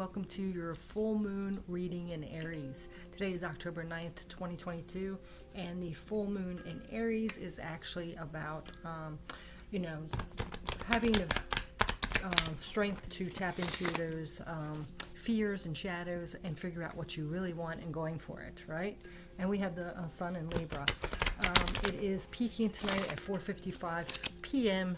welcome to your full moon reading in Aries. Today is October 9th, 2022, and the full moon in Aries is actually about, having the strength to tap into those fears and shadows and figure out what you really want and going for it, right? And we have the sun in Libra. It is peaking tonight at 4:55 p.m.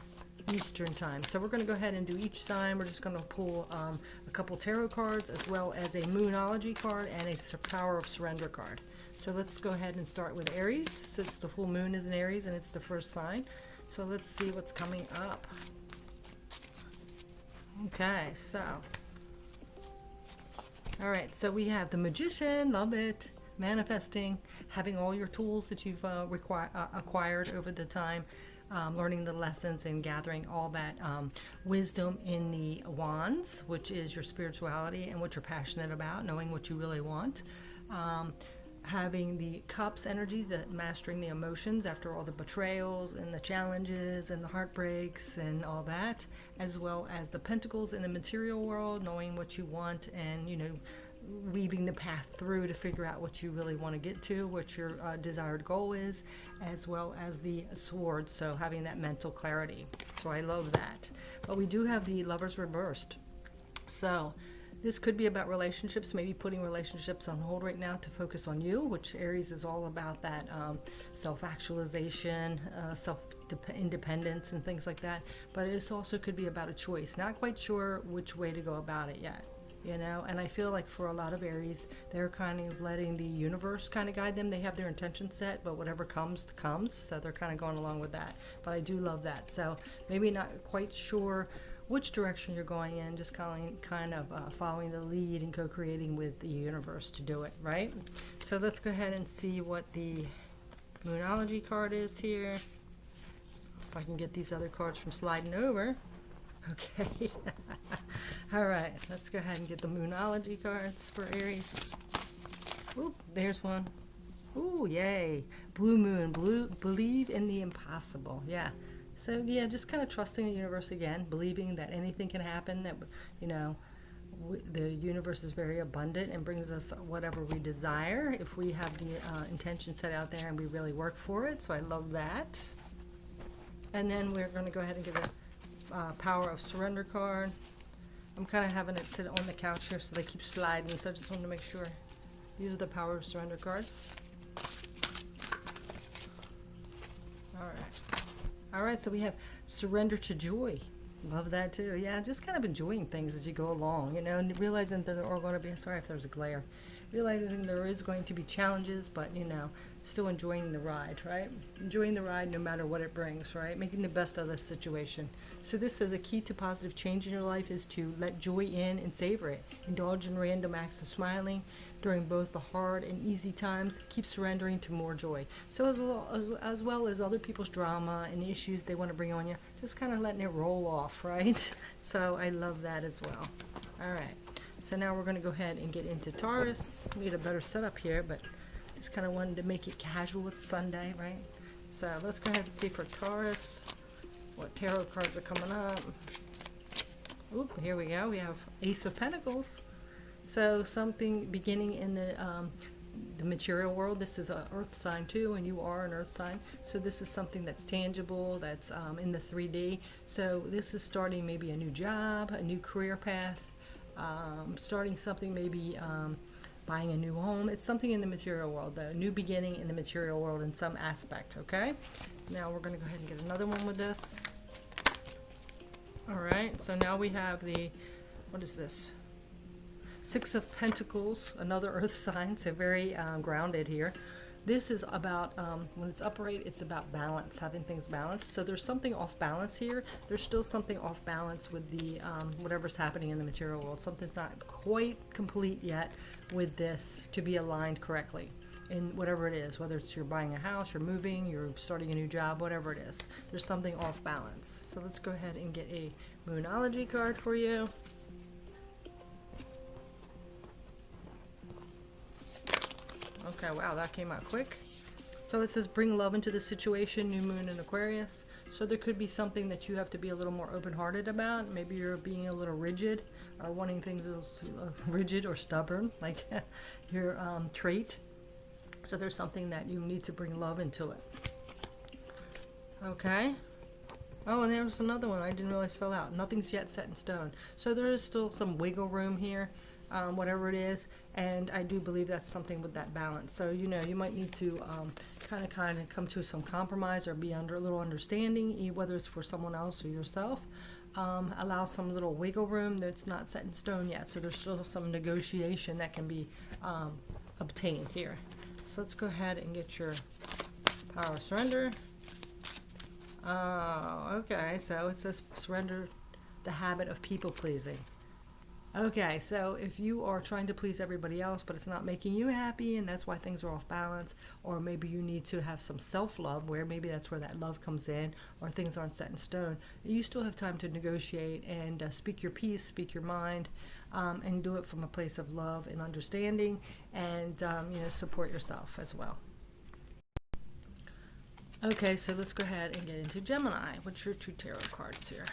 Eastern time. So we're going to go ahead and do each sign. We're just going to pull a couple tarot cards as well as a moonology card and a power of surrender card. So let's go ahead and start with Aries, since the full moon is in Aries and it's the first sign. So let's see what's coming up. Okay, so all right, so we have the Magician, love it, manifesting, having all your tools that you've acquired over the time, learning the lessons and gathering all that wisdom in the wands, which is your spirituality and what you're passionate about, knowing what you really want. Having the cups energy, the mastering the emotions after all the betrayals and the challenges and the heartbreaks and all that, as well as the pentacles in the material world, knowing what you want and, weaving the path through to figure out what you really want to get to, what your desired goal is, as well as the sword, so having that mental clarity. So I love that. But we do have the Lovers reversed. So this could be about relationships, maybe putting relationships on hold right now to focus on you, which Aries is all about that self-actualization, self-independence and things like that. But it also could be about a choice. Not quite sure which way to go about it yet. And I feel like for a lot of Aries, they're kind of letting the universe kind of guide them. They have their intention set, but whatever comes, so they're kind of going along with that. But I do love that. So maybe not quite sure which direction you're going in, just kind of following the lead and co-creating with the universe to do it, right? So let's go ahead and see what the moonology card is here. If I can get these other cards from sliding over. Okay. All right, let's go ahead and get the moonology cards for Aries. Ooh, there's one. Ooh, yay. Blue moon, believe in the impossible. Yeah. So, yeah, just kind of trusting the universe again, believing that anything can happen, that, the universe is very abundant and brings us whatever we desire if we have the intention set out there and we really work for it. So I love that. And then we're going to go ahead and get a power of surrender card. I'm kind of having it sit on the couch here so they keep sliding, so I just wanted to make sure. These are the power of surrender cards. All right, so we have surrender to joy. Love that too. Yeah, just kind of enjoying things as you go along, and realizing that there are going to be, sorry if there's a glare, realizing there is going to be challenges, but, still enjoying the ride, right? Enjoying the ride no matter what it brings, right? Making the best of the situation. So this says a key to positive change in your life is to let joy in and savor it. Indulge in random acts of smiling during both the hard and easy times. Keep surrendering to more joy. So as well as other people's drama and issues they want to bring on you, just kind of letting it roll off, right? So I love that as well. All right. So now we're going to go ahead and get into Taurus. We need a better setup here, but just kind of wanted to make it casual with Sunday, right? So let's go ahead and see for Taurus what tarot cards are coming up. Oop, here we go. We have Ace of Pentacles. So something beginning in the material world. This is an earth sign too, and you are an earth sign. So this is something that's tangible, that's in the 3D. So this is starting maybe a new job, a new career path, starting something maybe buying a new home. It's something in the material world, a new beginning in the material world in some aspect, okay? Now we're going to go ahead and get another one with this. All right, so now we have what is this? Six of Pentacles, another earth sign, so very grounded here. This is about, when it's upright, it's about balance, having things balanced. So there's something off balance here. There's still something off balance with the whatever's happening in the material world. Something's not quite complete yet with this to be aligned correctly in whatever it is, whether it's you're buying a house, you're moving, you're starting a new job, whatever it is. There's something off balance. So let's go ahead and get a moonology card for you. Okay, wow, that came out quick. So it says bring love into the situation, new moon in Aquarius. So there could be something that you have to be a little more open-hearted about. Maybe you're being a little rigid or wanting things rigid or stubborn, like your trait. So there's something that you need to bring love into it. Okay. Oh, and there was another one I didn't realize fell out. Nothing's yet set in stone. So there is still some wiggle room here, whatever it is. And I do believe that's something with that balance. So, you know, you might need to kind of come to some compromise or be under a little understanding, whether it's for someone else or yourself. Allow some little wiggle room that's not set in stone yet. So there's still some negotiation that can be obtained here. So let's go ahead and get your power of surrender. Oh, okay, so it says surrender the habit of people pleasing. Okay, so if you are trying to please everybody else, but it's not making you happy, and that's why things are off balance, or maybe you need to have some self-love, where maybe that's where that love comes in, or things aren't set in stone, you still have time to negotiate and speak your piece, speak your mind, and do it from a place of love and understanding, and you know, support yourself as well. Okay, so let's go ahead and get into Gemini. What's your two tarot cards here?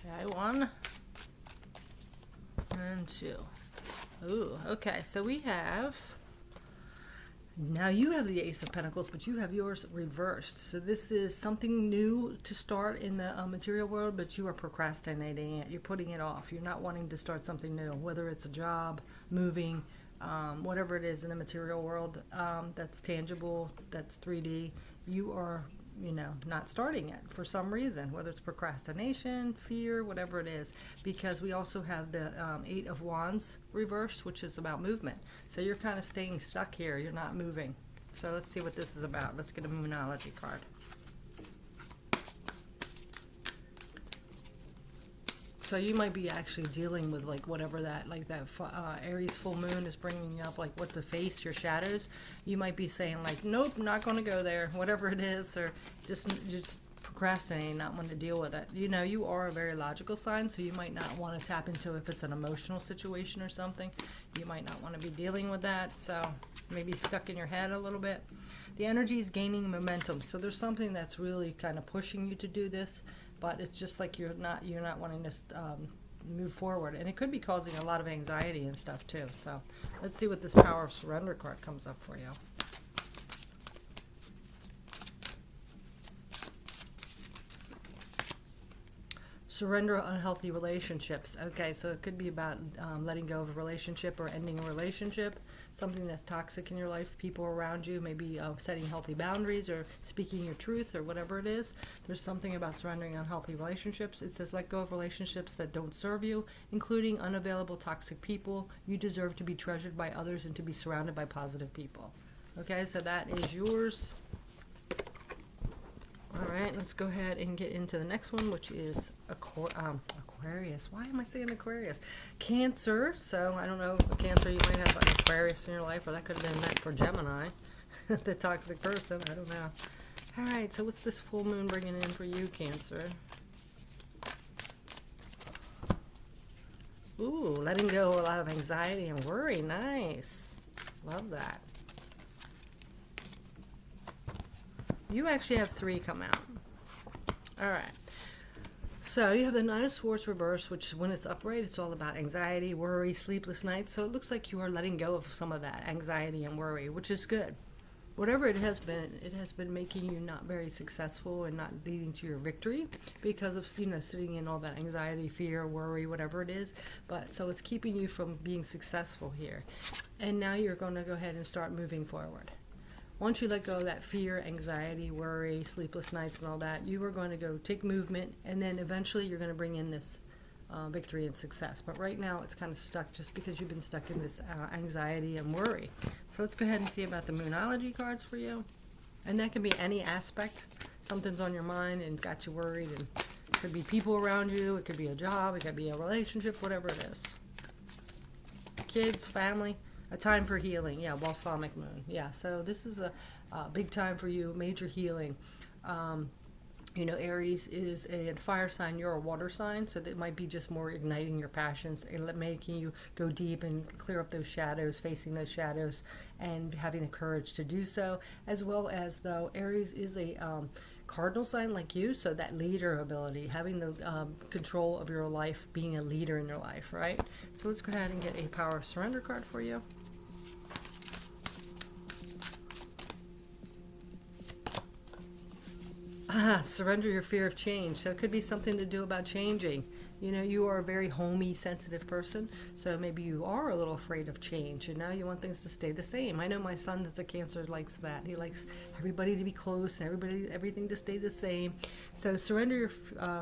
Okay, 1 and 2. Ooh, okay, so we have, now you have the Ace of Pentacles, but you have yours reversed. So this is something new to start in the material world, but you are procrastinating it. You're putting it off. You're not wanting to start something new, whether it's a job, moving, whatever it is in the material world that's tangible, that's 3D, you are, you know, not starting it for some reason, whether it's procrastination, fear, whatever it is, because we also have the 8 of Wands reversed, which is about movement. So you're kind of staying stuck here. You're not moving. So let's see what this is about. Let's get a Moonology card. So you might be actually dealing with like whatever that, like that Aries full moon is bringing up, like what to face, your shadows. You might be saying like, nope, not going to go there, whatever it is, or just procrastinating, not wanting to deal with it. You know, you are a very logical sign, so you might not want to tap into if it's an emotional situation or something. You might not want to be dealing with that, so maybe stuck in your head a little bit. The energy is gaining momentum, so there's something that's really kind of pushing you to do this. But it's just like you're not wanting to move forward, and it could be causing a lot of anxiety and stuff too. So let's see what this Power of Surrender card comes up for you. Surrender unhealthy relationships. Okay, so it could be about letting go of a relationship or ending a relationship, something that's toxic in your life, people around you, maybe setting healthy boundaries or speaking your truth or whatever it is. There's something about surrendering unhealthy relationships. It says let go of relationships that don't serve you, including unavailable toxic people. You deserve to be treasured by others and to be surrounded by positive people. Okay, so that is yours. All right, let's go ahead and get into the next one, which is Aquarius. Why am I saying Aquarius? Cancer. So I don't know, Cancer, you might have an Aquarius in your life, or that could have been meant for Gemini, the toxic person. I don't know. All right, so what's this full moon bringing in for you, Cancer? Ooh, letting go of a lot of anxiety and worry. Nice. Love that. You actually have 3 come out. All right. So you have the Nine of Swords reversed, which when it's upright, it's all about anxiety, worry, sleepless nights. So it looks like you are letting go of some of that anxiety and worry, which is good. Whatever it has been making you not very successful and not leading to your victory because of, you know, sitting in all that anxiety, fear, worry, whatever it is. But so it's keeping you from being successful here. And now you're going to go ahead and start moving forward. Once you let go of that fear, anxiety, worry, sleepless nights and all that, you are going to go take movement, and then eventually you're going to bring in this victory and success. But right now it's kind of stuck just because you've been stuck in this anxiety and worry. So let's go ahead and see about the Moonology cards for you. And that can be any aspect. Something's on your mind and got you worried, and it could be people around you, it could be a job, it could be a relationship, whatever it is. Kids, family. A time for healing. Yeah, balsamic moon. Yeah, so this is a big time for you, major healing. You know, Aries is a fire sign, you're a water sign, so that might be just more igniting your passions and making you go deep and clear up those shadows, facing those shadows, and having the courage to do so. As well as, though, Aries is a cardinal sign like you, so that leader ability, having the control of your life, being a leader in your life, right? So let's go ahead and get a power of surrender card for you. Surrender your fear of change. So it could be something to do about changing. You know, you are a very homey, sensitive person, so maybe you are a little afraid of change, and now you want things to stay the same. I know my son that's a Cancer likes that. He likes everybody to be close and everything to stay the same. So surrender your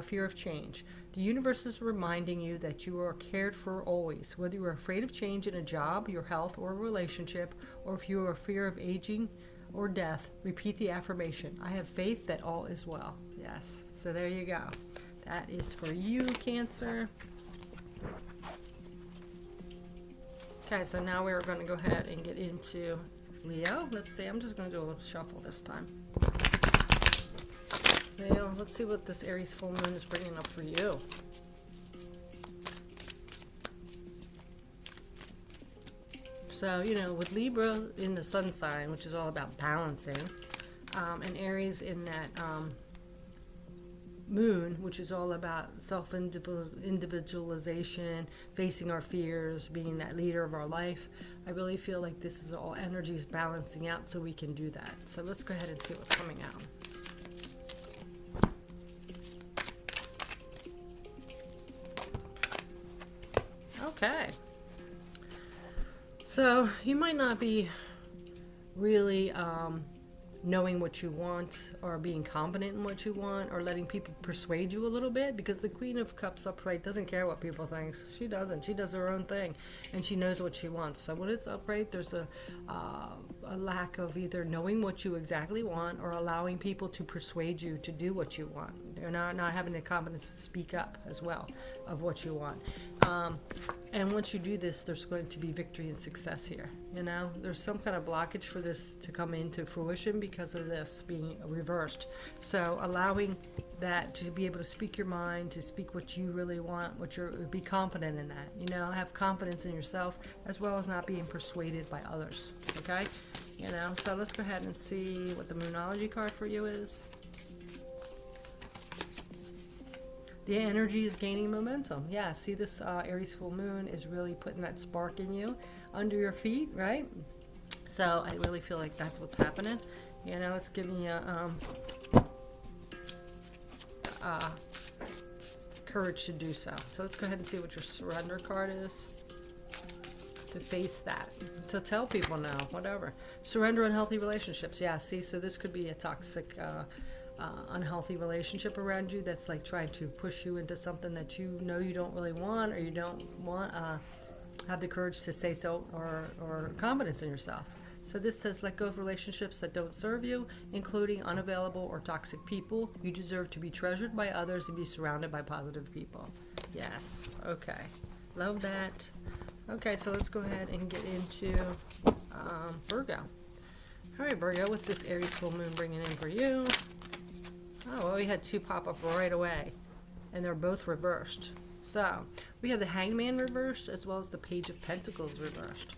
fear of change. The universe is reminding you that you are cared for always, whether you are afraid of change in a job, your health, or a relationship, or if you are fear of aging or death. Repeat the affirmation: I have faith that all is well. Yes. So there you go. That is for you, Cancer. Okay, so now we're going to go ahead and get into Leo. Let's see. I'm just going to do a little shuffle this time. Leo, let's see what this Aries full moon is bringing up for you. So, you know, with Libra in the sun sign, which is all about balancing, and Aries in that moon, which is all about self-individualization, facing our fears, being that leader of our life, I really feel like this is all energies balancing out so we can do that. So let's go ahead and see what's coming out. Okay. So you might not be really knowing what you want, or being confident in what you want, or letting people persuade you a little bit, because the Queen of Cups upright doesn't care what people think. She doesn't. She does her own thing, and she knows what she wants. So when it's upright, there's a lack of either knowing what you exactly want or allowing people to persuade you to do what you want. They're not having the confidence to speak up as well of what you want. And once you do this, there's going to be victory and success here. You know, there's some kind of blockage for this to come into fruition because of this being reversed. So allowing that to be able to speak your mind, to speak what you really want, be confident in that. You know, have confidence in yourself, as well as not being persuaded by others. Okay? You know, so let's go ahead and see what the Moonology card for you is. The energy is gaining momentum. Yeah, see, this Aries full moon is really putting that spark in you under your feet, right? So I really feel like that's what's happening. You know, it's giving you courage to do so. So let's go ahead and see what your surrender card is. To face that, to tell people no, whatever. Surrender unhealthy relationships. Yeah, see, so this could be a toxic unhealthy relationship around you that's like trying to push you into something that you know you don't really want, or you don't want have the courage to say so, or confidence in yourself. So this says let go of relationships that don't serve you, including unavailable or toxic people. You deserve to be treasured by others and be surrounded by positive people. Yes. Okay. Love that. Okay, so let's go ahead and get into Virgo. All right, Virgo, what's this Aries full moon bringing in for you? Oh, well, we had two pop up right away, and they're both reversed. So we have the Hangman reversed, as well as the Page of Pentacles reversed.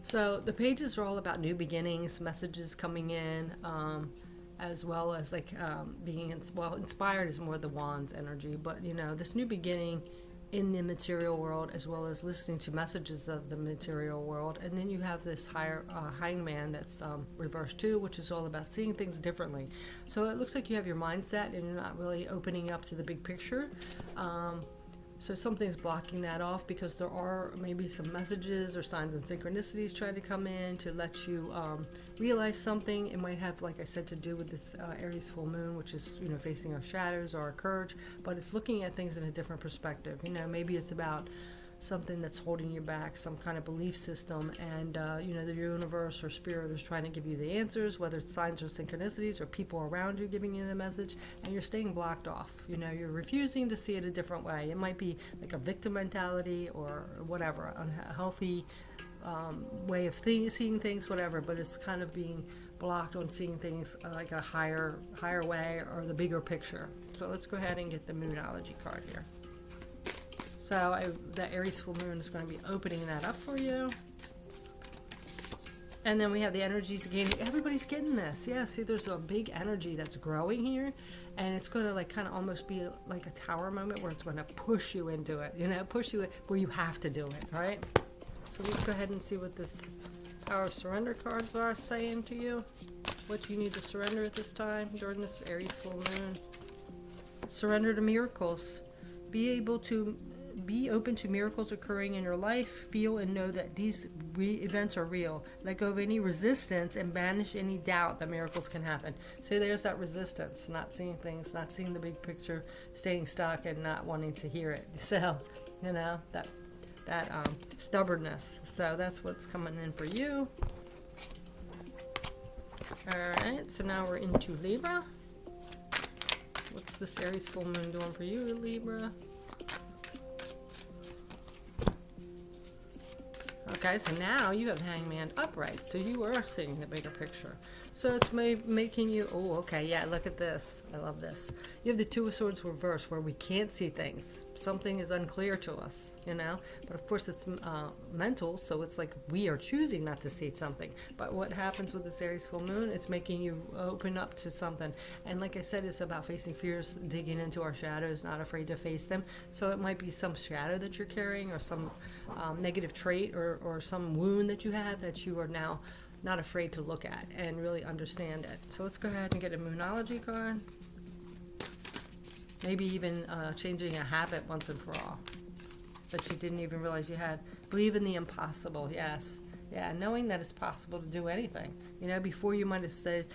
So the pages are all about new beginnings, messages coming in, as well as like being inspired is more the Wands energy, but you know, this new beginning in the material world, as well as listening to messages of the material world. And then you have this higher hangman that's reversed too, which is all about seeing things differently. So it looks like you have your mindset and you're not really opening up to the big picture. So something's blocking that off, because there are maybe some messages or signs and synchronicities trying to come in to let you realize something. It might have, like I said, to do with this Aries full moon, which is, you know, facing our shadows or our courage, but it's looking at things in a different perspective. You know, maybe it's about something that's holding you back, some kind of belief system, and you know, the universe or spirit is trying to give you the answers, whether it's signs or synchronicities or people around you giving you the message, and you're staying blocked off. You know, you're refusing to see it a different way. It might be like a victim mentality or whatever, unhealthy way of seeing things, whatever, but it's kind of being blocked on seeing things like a higher way or the bigger picture. So let's go ahead and get the Moonology card here. So the Aries full moon is going to be opening that up for you. And then we have the energies again. Everybody's getting this. Yeah, see, there's a big energy that's growing here. And it's going to like kind of almost be like a tower moment where it's going to push you into it. You know, push you where you have to do it, all right? So let's go ahead and see what this Power of Surrender cards are saying to you. What you need to surrender at this time during this Aries full moon. Surrender to miracles. Be open to miracles occurring in your life. Feel and know that these events are real. Let go of any resistance and banish any doubt that miracles can happen. So there's that resistance, not seeing things, not seeing the big picture, staying stuck and not wanting to hear it. So, you know, that stubbornness. So that's what's coming in for you. All right, so now we're into Libra. What's this Aries full moon doing for you, Libra? Okay, so now you have Hangman upright, so you are seeing the bigger picture. So it's making you, oh, okay, yeah, look at this. I love this. You have the Two of Swords reversed, where we can't see things. Something is unclear to us, you know? But of course it's mental, so it's like we are choosing not to see something. But what happens with this Aries full moon, it's making you open up to something. And like I said, it's about facing fears, digging into our shadows, not afraid to face them. So it might be some shadow that you're carrying, or some negative trait, or some wound that you have that you are now not afraid to look at and really understand it. So let's go ahead and get a Moonology card. Maybe even changing a habit once and for all that you didn't even realize you had. Believe in the impossible. Yes. Yeah, knowing that it's possible to do anything. You know, before you might have said,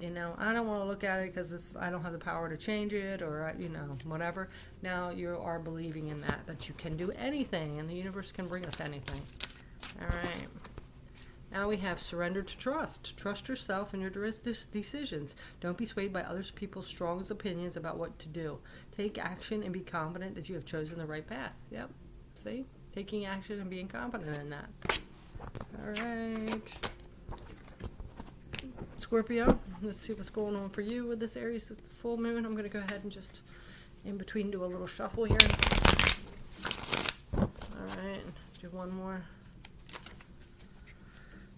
you know, I don't want to look at it because I don't have the power to change it, or, you know, whatever. Now you are believing in that you can do anything, and the universe can bring us anything. All right. Now we have surrender to trust. Trust yourself and your decisions. Don't be swayed by other people's strongest opinions about what to do. Take action and be confident that you have chosen the right path. Yep. See? Taking action and being confident in that. All right. Scorpio, let's see what's going on for you with this Aries full moon. I'm going to go ahead and just in between do a little shuffle here. All right. Do one more.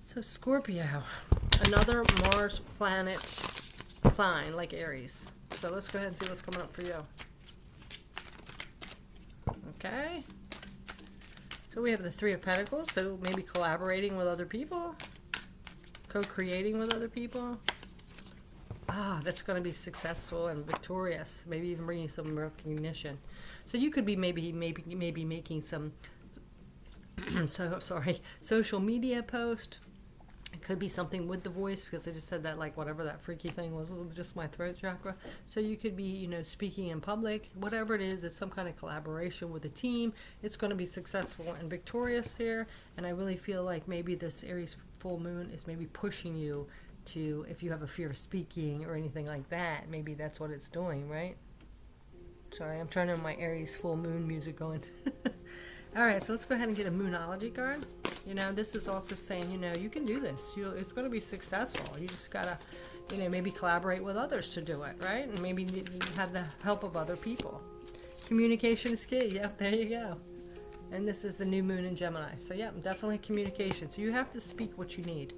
So Scorpio, another Mars planet sign like Aries. So let's go ahead and see what's coming up for you. Okay. So we have the Three of Pentacles, so maybe collaborating with other people, co-creating with other people. That's going to be successful and victorious, maybe even bringing some recognition. So you could be maybe making some social media post. It could be something with the voice, because I just said that, like, whatever that freaky thing was, just my throat chakra. So you could be, you know, speaking in public, whatever it is, it's some kind of collaboration with a team. It's going to be successful and victorious here. And I really feel like maybe this Aries full moon is maybe pushing you to, if you have a fear of speaking or anything like that, maybe that's what it's doing, right? Sorry, I'm trying to have my Aries full moon music going. All right, so let's go ahead and get a Moonology card. You know, this is also saying, you know, you can do this. It's going to be successful. You just got to, you know, maybe collaborate with others to do it, right? And maybe have the help of other people. Communication is key. Yep, there you go. And this is the new moon in Gemini. So, yeah, definitely communication. So you have to speak what you need.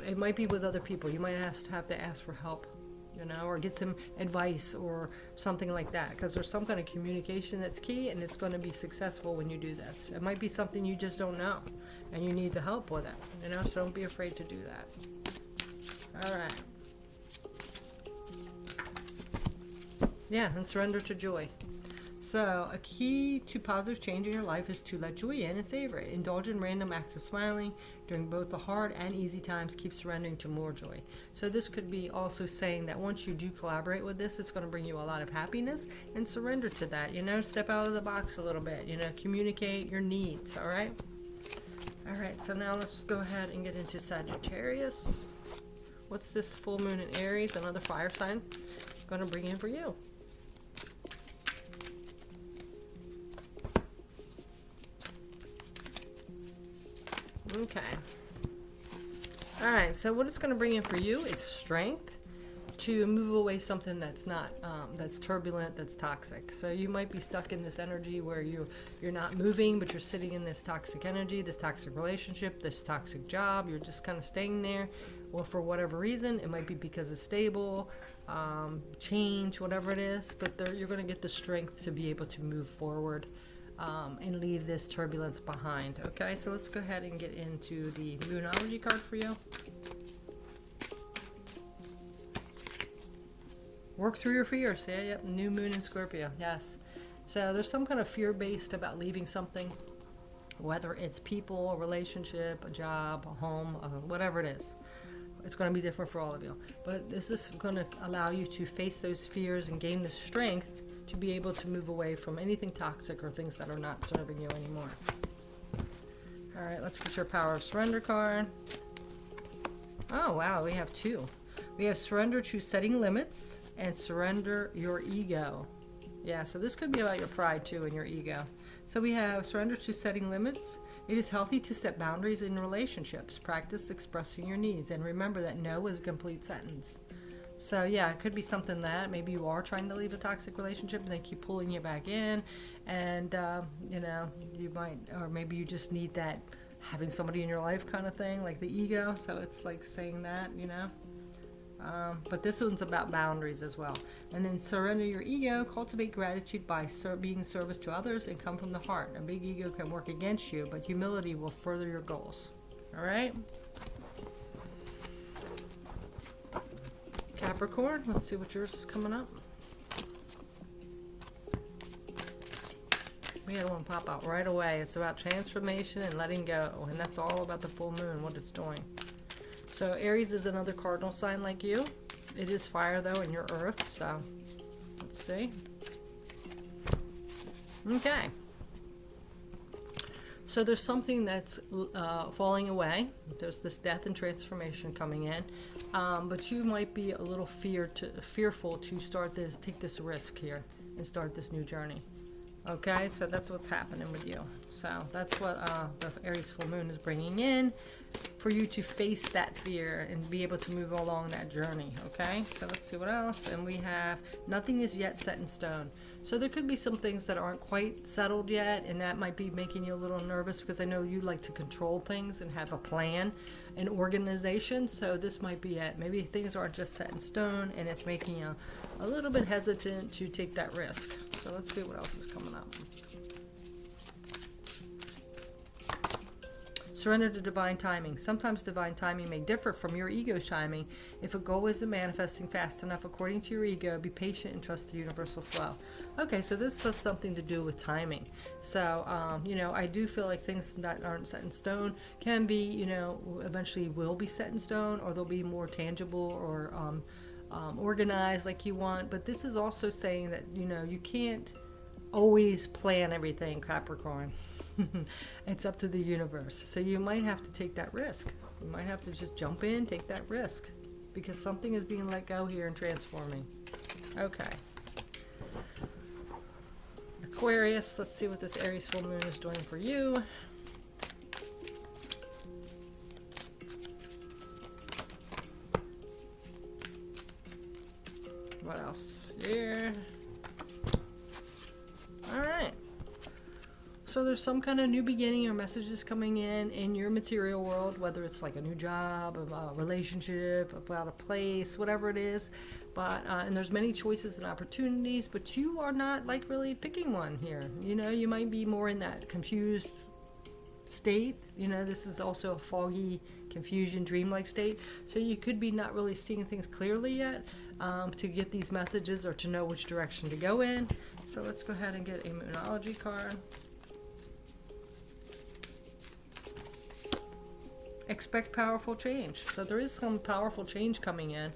It might be with other people. You might have to ask for help, you know, or get some advice or something like that, because there's some kind of communication that's key, and it's going to be successful when you do this. It might be something you just don't know, and you need the help with it, you know, so don't be afraid to do that. All right. Yeah, and surrender to joy. So, a key to positive change in your life is to let joy in and savor it. Indulge in random acts of smiling during both the hard and easy times. Keep surrendering to more joy. So this could be also saying that once you do collaborate with this, it's going to bring you a lot of happiness, and surrender to that. You know, step out of the box a little bit. You know, communicate your needs, all right? All right, so now let's go ahead and get into Sagittarius. What's this full moon in Aries, another fire sign, going to bring in for you? Okay. All right, so what it's going to bring in for you is strength to move away something that's not that's turbulent, that's toxic. So you might be stuck in this energy where you're not moving, but you're sitting in this toxic energy, this toxic relationship, this toxic job. You're just kind of staying there, or for whatever reason. It might be because it's stable, change, whatever it is. But you're going to get the strength to be able to move forward and leave this turbulence behind. Okay, so let's go ahead and get into the Moonology card for you. Work through your fears. Yeah, yep. New moon in Scorpio. Yes. So there's some kind of fear based about leaving something, whether it's people, a relationship, a job, a home, whatever it is. It's going to be different for all of you. But this is going to allow you to face those fears and gain the strength to be able to move away from anything toxic or things that are not serving you anymore. All right, let's get your Power of Surrender card. Oh, wow, we have two. We have surrender to setting limits and surrender your ego. Yeah, so this could be about your pride too and your ego. So we have surrender to setting limits. It is healthy to set boundaries in relationships. Practice expressing your needs, and remember that no is a complete sentence. So yeah, it could be something that maybe you are trying to leave a toxic relationship and they keep pulling you back in, and you might, or maybe you just need that having somebody in your life kind of thing, like the ego. So it's like saying that, but this one's about boundaries as well. And then surrender your ego. Cultivate gratitude by being service to others and come from the heart. A big ego can work against you, but humility will further your goals. All right? Capricorn, let's see what yours is coming up. We had one pop out right away. It's about transformation and letting go, and that's all about the full moon, what it's doing. So Aries is another cardinal sign like you. It is fire though, and you're earth, so let's see. Okay. So there's something that's falling away. There's this death and transformation coming in, but you might be a little fearful to take this risk here and start this new journey. Okay, so that's what's happening with you. So that's what the Aries full moon is bringing in for you to face that fear and be able to move along that journey. Okay, so let's see what else. And we have nothing is yet set in stone. So there could be some things that aren't quite settled yet, and that might be making you a little nervous because I know you like to control things and have a plan and organization. So this might be it. Maybe things aren't just set in stone, and it's making you a little bit hesitant to take that risk. So let's see what else is coming up. Surrender to divine timing. Sometimes divine timing may differ from your ego's timing. If a goal isn't manifesting fast enough according to your ego, be patient and trust the universal flow. Okay, so this has something to do with timing. So, I do feel like things that aren't set in stone can be, eventually will be set in stone, or they'll be more tangible or organized like you want. But this is also saying that, you can't always plan everything, Capricorn. It's up to the universe. So you might have to take that risk. You might have to just jump in, take that risk, because something is being let go here and transforming. Okay. Aquarius, let's see what this Aries full moon is doing for you. What else here? All right. So there's some kind of new beginning or messages coming in your material world, whether it's like a new job, a relationship, about a place, whatever it is. But and there's many choices and opportunities, but you are not like really picking one here. You might be more in that confused state. This is also a foggy, confusion, dreamlike state. So you could be not really seeing things clearly yet to get these messages or to know which direction to go in. So let's go ahead and get a Moonology card. Expect powerful change. So there is some powerful change coming in.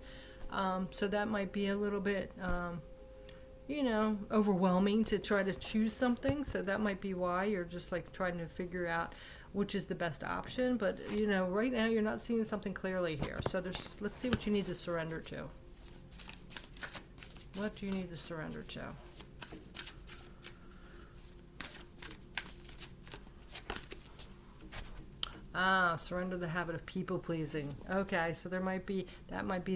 So that might be a little bit, overwhelming to try to choose something. So that might be why you're just like trying to figure out which is the best option. But, right now you're not seeing something clearly here. So let's see what you need to surrender to. What do you need to surrender to? Surrender the habit of people pleasing. Okay, so that might be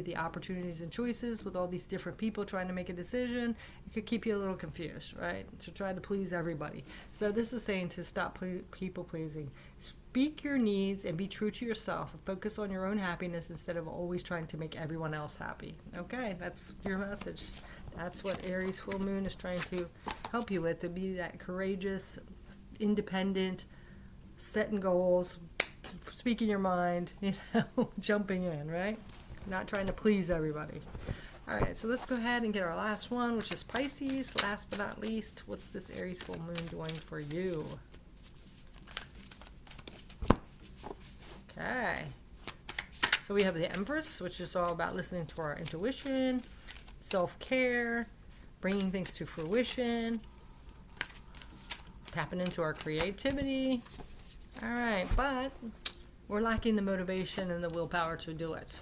the opportunities and choices with all these different people trying to make a decision. It could keep you a little confused, right? To try to please everybody. So this is saying to stop people pleasing. Speak your needs and be true to yourself. Focus on your own happiness instead of always trying to make everyone else happy. Okay, that's your message. That's what Aries full moon is trying to help you with, to be that courageous, independent, setting goals, speaking your mind, jumping in, right? Not trying to please everybody. All right, so let's go ahead and get our last one, which is Pisces. Last but not least, what's this Aries full moon doing for you? Okay. So we have the Empress, which is all about listening to our intuition, self-care, bringing things to fruition, tapping into our creativity. All right, but we're lacking the motivation and the willpower to do it.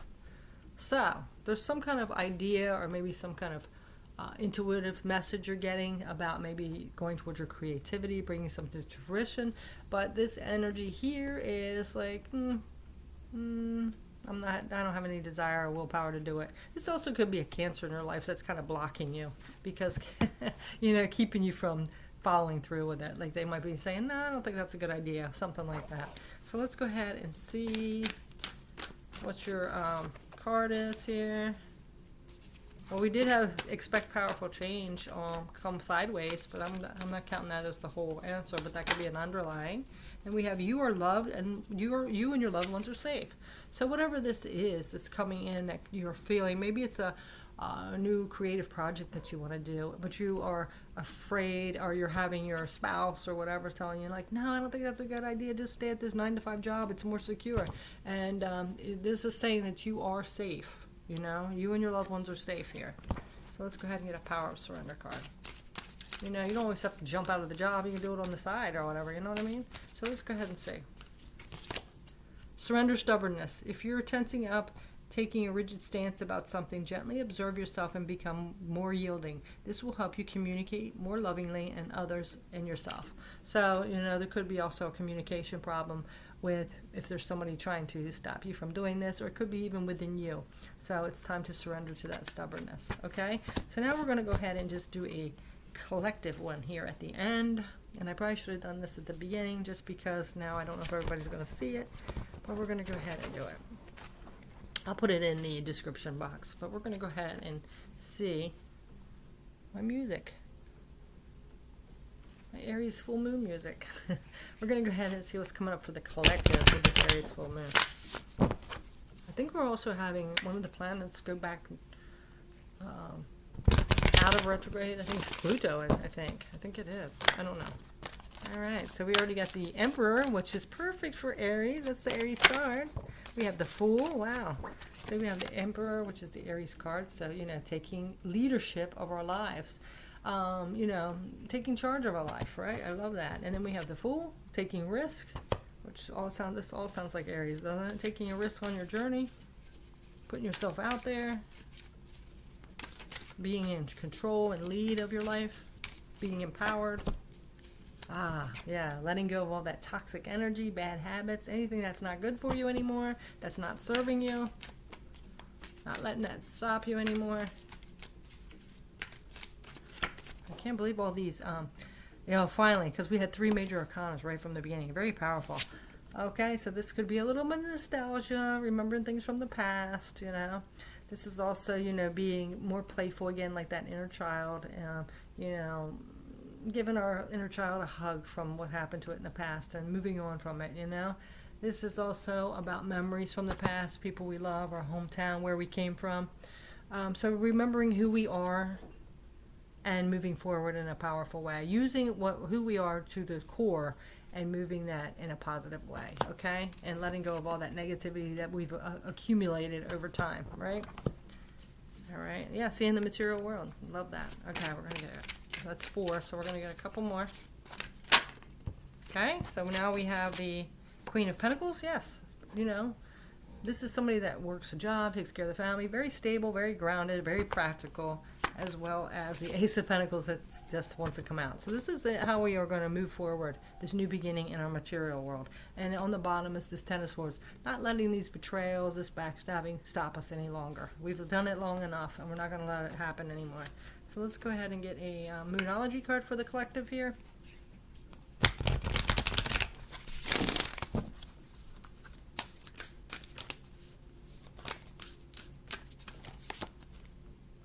So there's some kind of idea or maybe some kind of intuitive message you're getting about maybe going towards your creativity, bringing something to fruition. But this energy here is like, I don't have any desire or willpower to do it. This also could be a Cancer in your life that's kind of blocking you because, keeping you from following through with it. Like they might be saying, no, I don't think that's a good idea, something like that. So let's go ahead and see what your card is here. Well, we did have expect powerful change come sideways, but I'm not counting that as the whole answer, but that could be an underlying. And we have you are loved and you and your loved ones are safe. So whatever this is that's coming in that you're feeling, maybe it's a new creative project that you want to do, but you are afraid, or you're having your spouse or whatever telling you like, no, I don't think that's a good idea. Just stay at this 9-to-5 job. It's more secure. And this is saying that you are safe. You and your loved ones are safe here. So let's go ahead and get a power of surrender card. You don't always have to jump out of the job. You can do it on the side or whatever. You know what I mean? So let's go ahead and see. Surrender stubbornness. If you're tensing up, taking a rigid stance about something, gently observe yourself and become more yielding. This will help you communicate more lovingly and others and yourself. So, there could be also a communication problem with if there's somebody trying to stop you from doing this, or it could be even within you. So it's time to surrender to that stubbornness, okay? So now we're going to go ahead and just do a collective one here at the end. And I probably should have done this at the beginning just because now I don't know if everybody's going to see it, but we're going to go ahead and do it. I'll put it in the description box, but we're going to go ahead and see my music. My Aries full moon music. We're going to go ahead and see what's coming up for the collective with this Aries full moon. I think we're also having one of the planets go back out of retrograde. I think it's Pluto, I think. I think it is. I don't know. All right, so we already got the Emperor, which is perfect for Aries. That's the Aries card. We have the Fool. Wow. So we have the Emperor, which is the Aries card. So, taking leadership of our lives. Taking charge of our life, right? I love that. And then we have the Fool, taking risk, which this all sounds like Aries, doesn't it? Taking a risk on your journey, putting yourself out there, being in control and lead of your life, being empowered. Letting go of all that toxic energy, bad habits, anything that's not good for you anymore, that's not serving you, not letting that stop you anymore. I can't believe all these, finally, because we had 3 major arcanas right from the beginning. Very powerful. Okay, so this could be a little bit of nostalgia, remembering things from the past, This is also, being more playful again, like that inner child, giving our inner child a hug from what happened to it in the past and moving on from it, This is also about memories from the past, people we love, our hometown, where we came from. So remembering who we are and moving forward in a powerful way, using who we are to the core and moving that in a positive way, okay? And letting go of all that negativity that we've accumulated over time, right? All right, yeah, seeing the material world, love that. Okay, we're gonna get it. That's 4, so we're gonna get a couple more. Okay, so now we have the Queen of Pentacles. Yes, This is somebody that works a job, takes care of the family, very stable, very grounded, very practical, as well as the Ace of Pentacles that just wants to come out. So this is how we are going to move forward, this new beginning in our material world. And on the bottom is this Ten of Swords, not letting these betrayals, this backstabbing stop us any longer. We've done it long enough, and we're not going to let it happen anymore. So let's go ahead and get a Moonology card for the collective here.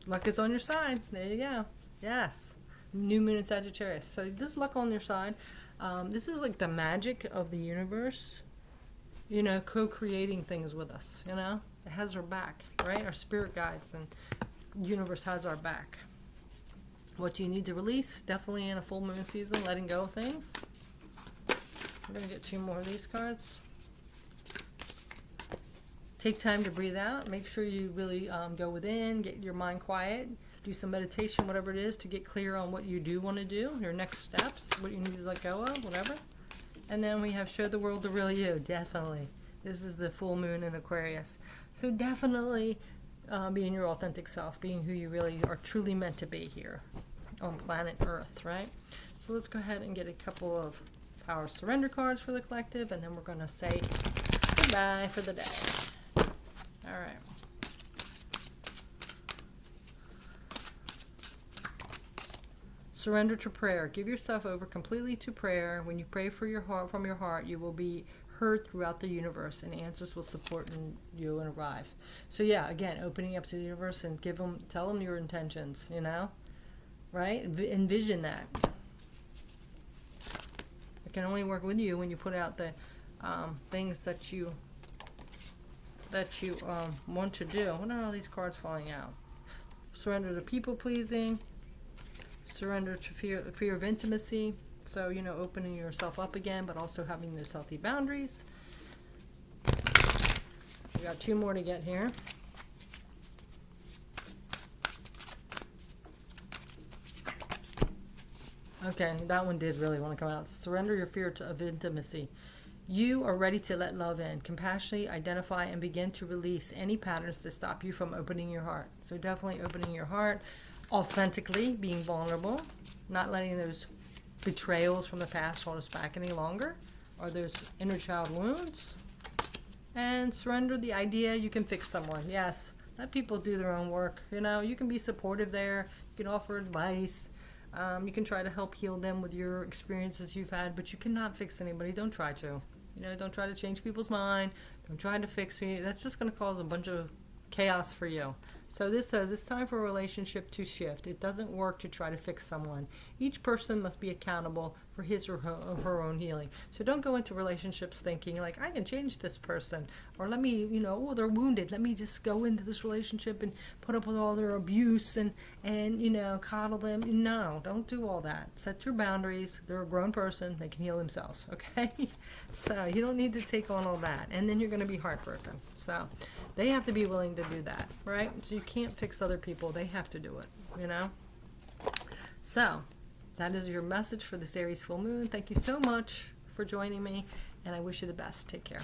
Luck is on your side. There you go. Yes. New moon in Sagittarius. So this is luck on your side. This is like the magic of the universe, you know, co-creating things with us, you know. It has our back, right? Our spirit guides and universe has our back. What do you need to release? Definitely in a full moon season, letting go of things. I'm going to get 2 more of these cards. Take time to breathe out. Make sure you really go within, get your mind quiet, do some meditation, whatever it is, to get clear on what you do want to do, your next steps, what you need to let go of, whatever. And then we have show the world the real you, definitely. This is the full moon in Aquarius. So definitely being your authentic self, being who you really are truly meant to be here on planet Earth, right? So let's go ahead and get a couple of power surrender cards for the collective, and then we're going to say goodbye for the day. All right. Surrender to prayer. Give yourself over completely to prayer. When you pray for your heart, from your heart, you will be heard throughout the universe, and answers will support you and arrive. So yeah, again, opening up to the universe and tell them your intentions. You know, right? Envision that. It can only work with you when you put out the things that you want to do. What are all these cards falling out? Surrender to people pleasing. Surrender to fear of intimacy. So, you know, opening yourself up again, but also having those healthy boundaries. We got 2 more to get here. Okay, that one did really want to come out. Surrender your fear of intimacy. You are ready to let love in. Compassionately identify and begin to release any patterns that stop you from opening your heart. So definitely opening your heart, authentically being vulnerable, not letting those betrayals from the past hold us back any longer, or those inner child wounds. And surrender the idea you can fix someone. Yes, let people do their own work. You know, you can be supportive there. You can offer advice. You can try to help heal them with your experiences you've had, but you cannot fix anybody. Don't try to. You know, don't try to change people's mind. Don't try to fix me. That's just going to cause a bunch of chaos for you. So this says it's time for a relationship to shift. It doesn't work to try to fix someone. Each person must be accountable for his or her own healing. So don't go into relationships thinking like, I can change this person, or let me, you know, oh, they're wounded, let me just go into this relationship and put up with all their abuse and you know, coddle them. No, don't do all that. Set your boundaries. They're a grown person. They can heal themselves, okay? So you don't need to take on all that, and then you're going to be heartbroken. So they have to be willing to do that, right? So you can't fix other people. They have to do it, you know? So that is your message for this Aries full moon. Thank you so much for joining me, and I wish you the best. Take care.